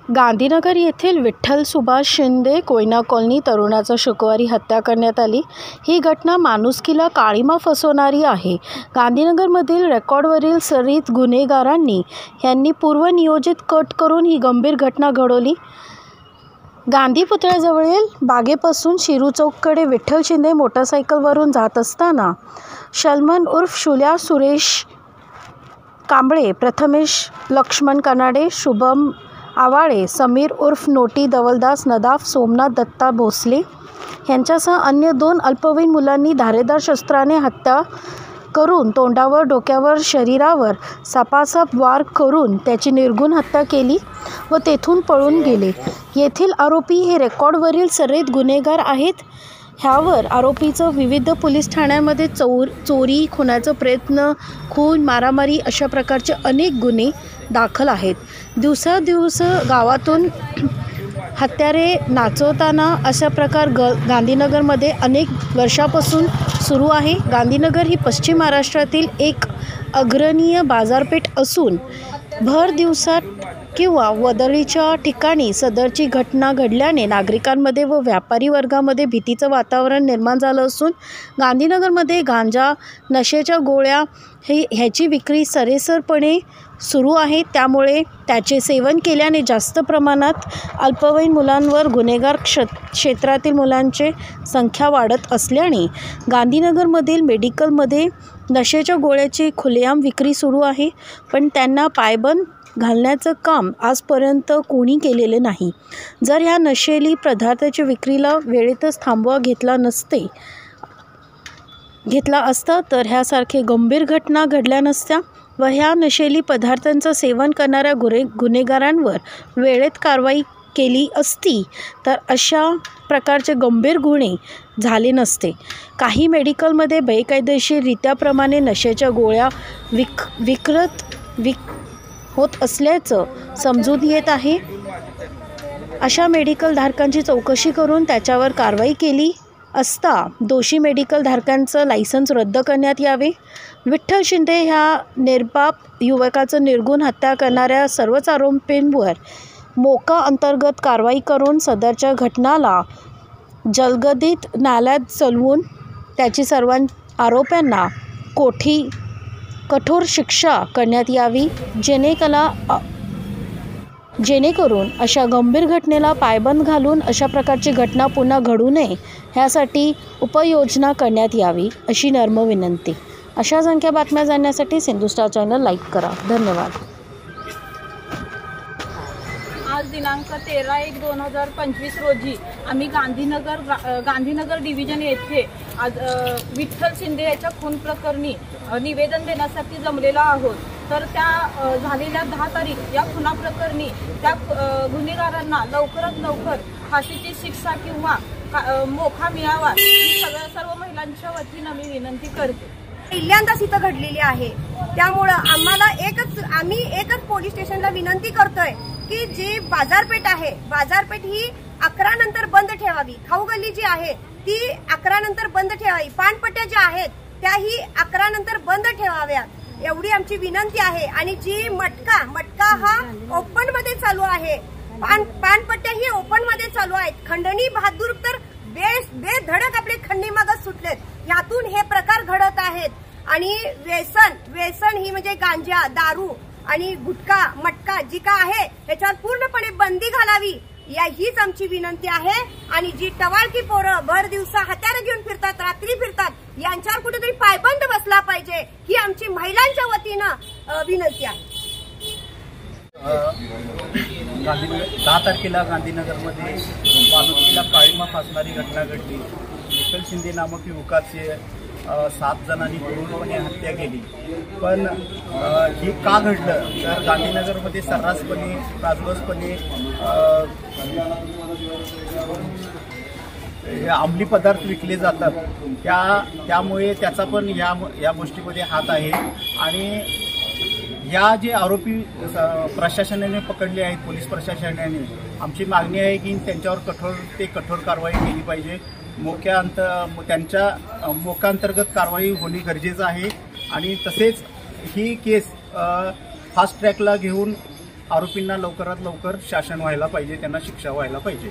गांधीनगर येथील विठ्ठल सुभाष शिंदे कोयना कॉलनी तरुणाचा शुक्रवारी हत्या करण्यात आली। ही घटना माणुसकीला काळीमा फसवणारी आहे। गांधीनगरमधील रेकॉर्डवरील सरीत गुन्हेगारांनी यांनी पूर्वनियोजित कट करून ही गंभीर घटना घडवली। गांधी पुतळ्याजवळील बागेपासून शिरू चौककडे विठ्ठल शिंदे मोटरसायकलवरून जात असताना सलमान उर्फ शुल्या सुरेश कांबळे, प्रथमेश लक्ष्मण कनाडे, शुभम आवाळे, समीर उर्फ नोटी, दवलदास नदाफ, सोमनाथ दत्ता भोसले यांच्यासह अन्य 2 अल्पवयीन मुलांनी धारेदार शस्त्राने हत्या करून तोंडावर, डोक्यावर, शरीरावर सपासप वार करून त्याची निर्घृण हत्या केली व तेथून पळून गेले। येथील आरोपी हे रेकॉर्डवरील सरेत गुन्हेगार आहेत। ह्यावर आरोपीचं विविध पोलीस ठाण्यांमध्ये चोरी, खुनाचा प्रयत्न, खून, मारामारी अशा प्रकारचे अनेक गुन्हे दाखल आहेत। दिवसादिवस गावातून हत्यारे नाचवताना अशा प्रकार गांधीनगरमध्ये अनेक वर्षापासून सुरू आहे। गांधीनगर ही पश्चिम महाराष्ट्रातील एक अग्रणीय बाजारपेठ असून भर दिवसात किंवा वदळीच्या ठिकाणी सदरची घटना घडल्याने नागरिकांमध्ये व व्यापारी वर्गामध्ये भीतीचं वातावरण निर्माण झालं असून गांधीनगरमध्ये गांजा, नशेच्या गोळ्या ह्याची विक्री सरेसरपणे सुरू आहे। त्यामुळे त्याचे सेवन केल्याने जास्त प्रमाणात अल्पवयीन मुलांवर गुन्हेगार क्षेत्रातील मुलांची संख्या वाढत असल्याने गांधीनगरमधील मेडिकलमध्ये नशेच्या गोळ्याची खुलेआम विक्री सुरू आहे, पण त्यांना पायबंद घालण्याचं काम आजपर्यंत कोणी केलेले नाही। जर ह्या नशेली पदार्थाच्या विक्रीला वेळेतच थांबवा घेतला असता तर ह्यासारखे गंभीर घटना घडल्या नसत्या व ह्या नशेली पदार्थांचं सेवन करणाऱ्या गुन्हेगारांवर वेळेत कारवाई केली असती तर अशा प्रकारचे गंभीर गुन्हे झाले नसते। काही मेडिकलमध्ये बेकायदेशीररित्याप्रमाणे नशेच्या गोळ्या विक्री होत असल्याचं समजून येत आहे। अशा मेडिकल धारकांची चौकशी करून त्याच्यावर कारवाई केली असता दोषी मेडिकल धारकांचं लायसन्स रद्द करण्यात यावे। विठ्ठल शिंदे ह्या निर्पाप युवकाचं निर्घृण हत्या करणाऱ्या सर्वच आरोपींवर मोका अंतर्गत कारवाई करून सदरच्या घटनाला जलदगतीत न्यायालयात चालवून त्याची सर्व आरोपींना कठोर शिक्षा करण्यात यावी, जेणेकरून अशा गंभीर घटनेला पायबंद घालून अशा प्रकारची घटना पुन्हा घडू नये ह्यासाठी उपाययोजना करण्यात यावी अशी नम्र विनंती। अशा संख्या बातम्या जाणण्यासाठी सिंधू स्टार चॅनल लाईक करा। धन्यवाद। आज दिनांक 13/1/2025 रोजी आम्ही गांधीनगर डिव्हिजन येथे आज विठ्ठल शिंदे याच्या खून प्रकरणी निवेदन देण्यासाठी जमलेलो आहोत। तर त्या झालेल्या 10 तारीख या खुनाप्रकरणी त्या गुन्हेगारांना लवकरात लवकर फाशीची शिक्षा किंवा मोका मिळावा ही सर्व महिलांच्या वतीने मी विनंती करते। पहिल्यांदाच इथं घडलेली आहे, त्यामुळे आम्ही एकच पोलीस स्टेशनला विनंती करतोय की जी बाजारपेठ आहे, बाजारपेठ ही 11 नंतर बंद ठेवावी। खाऊ गल्ली जी आहे ती 11 नंतर बंद ठेवावी। पानपट्ट्या ज्या आहेत त्याही 11 नंतर बंद ठेवाव्या एवढी आमची विनंती आहे। आणि जी मटका हा ओपन मध्ये चालू आहे, पानपट्ट्या ही ओपन मध्ये चालू आहेत। खंडणी बहादूर तर बेधडक आपले खंडी मागच सुटलेत, यातून हे प्रकार घडत आहेत। आणि व्यसन ही म्हणजे गांजा, दारू आणि गुटखा, मटका जी का आहे त्याच्यावर पूर्णपणे बंदी घालावी हीच आमची विनंती आहे। आणि जी टवाळकी पोरं भर दिवसा हत्यारे घेऊन फिरतात, रात्री फिरतात, यांच्यावर कुठेतरी पायबंद बसला पाहिजे ही आमची महिलांच्या वतीनं विनंती आहे। 10 तारखेला गांधीनगरमध्ये माणुसकीला काळीमा फासणारी घटना घडली। विठ्ठल शिंदे नामक युवकाचे 7 जणांनी क्रूरपणे हत्या केली। पण हे का घडलं तर गांधीनगरमध्ये सर्रासपणे राजरोसपणे अंमली पदार्थ विकले जातात, त्यामुळे त्याचा पण या गोष्टीमध्ये हात आहे। आणि या जे आरोपी प्रशासनाने पकडले आहेत, पोलीस प्रशासनाने, आमची मागणी आहे की त्यांच्यावर कठोर कारवाई केली पाहिजे। त्यांच्या मोकांतर्गत कारवाई होणे गरजेचं आहे। आणि तसेच ही केस फास्ट ट्रॅकला घेऊन आरोपींना लवकरात लवकर शासन व्हायला पाहिजे, त्यांना शिक्षा व्हायला पाहिजे.